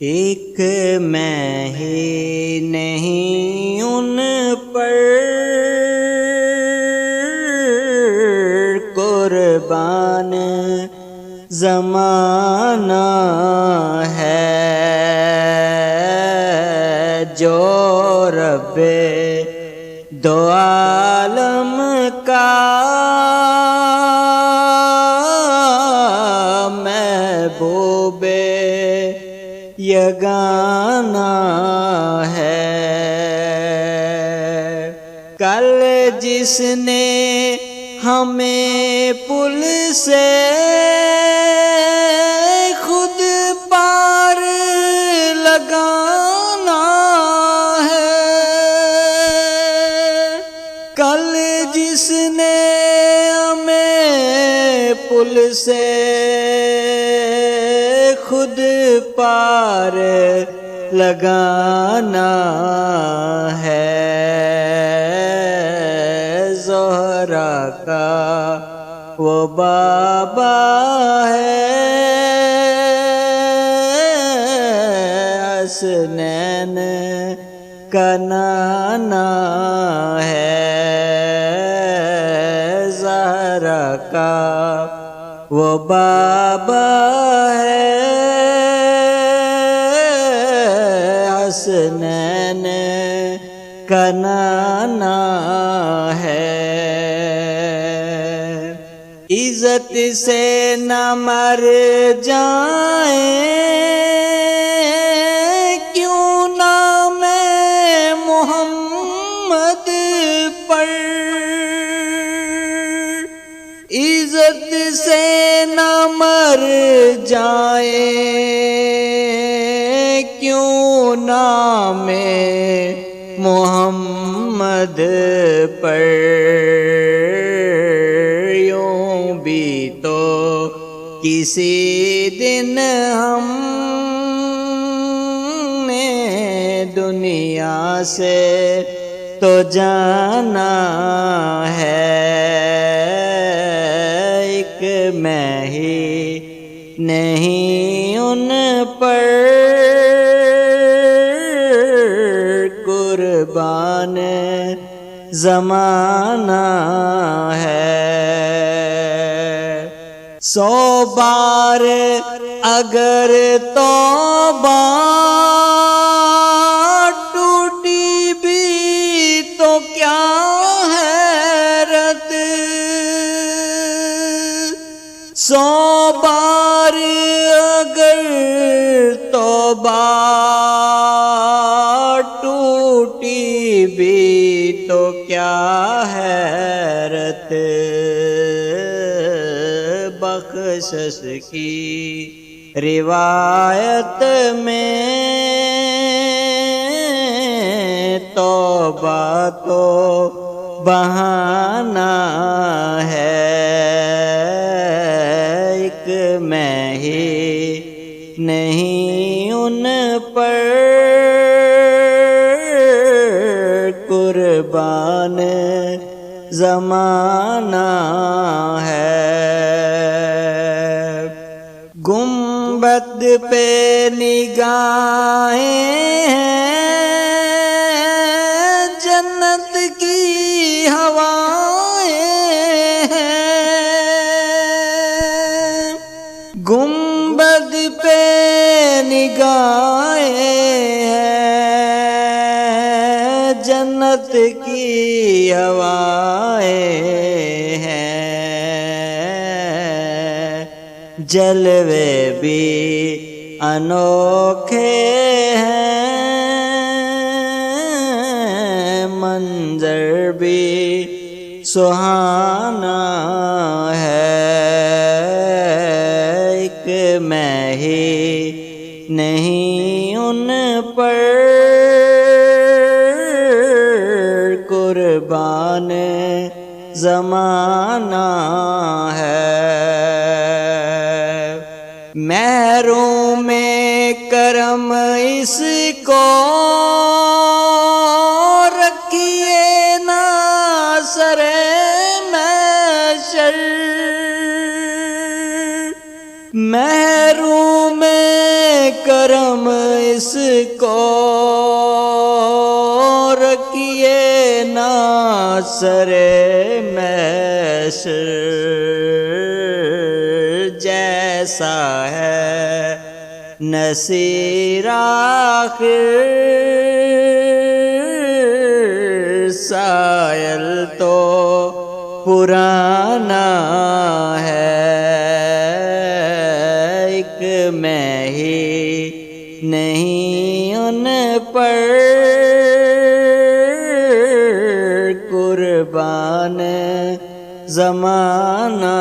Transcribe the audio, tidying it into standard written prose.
ایک میں ہی نہیں ان پر قربان زمانہ ہے، جو رب دو عالم کا محبوب یگانہ ہے۔ کل جس نے ہمیں پل سے خود پار لگانا ہے، کل جس نے ہمیں پل سے خود پار لگانا ہے، زہرا کا وہ بابا ہے، حسنین کا نانا ہے، زہرا کا وہ بابا ہے، حسنین کا نانا ہے۔ عزت سے نہ مر جائیں کیوں نام محمد پر، عزت سے نہ مر جائیں کیوں نام محمد پر، یوں بھی تو کسی دن ہم نے دنیا سے تو جانا ہے، ایک میں ہی نہیں ان پر قربان زمانہ ہے۔ 100 بار اگر توبہ ٹوٹی بھی تو کیا حیرت، 100 بار اگر توبہ ٹوٹی بھی تو کیا حیرت، بخشش کی روایت میں توبہ تو بہانہ ہے، ایک میں ہی نہیں ان پر قربان زمانہ ہے۔ گنبد پہ نگاہیں ہیں، جنت کی ہوائیں ہیں، گنبد پہ نگاہیں ہیں، جنت کی ہوائیں ہیں، جلوے بھی انوکھے ہیں، منظر بھی سہانا ہے، ایک میں ہی نہیں ان پر قربان زمانہ ہے۔ محروم کرم اس کو رکھیے نا سر محشر، محروم کرم اس کو رکھیے ناصر محشر جیسا ہے نصیر آخر سائل تو پرانا ہے ایک میں ہی نہیں ان پر قربان زمانہ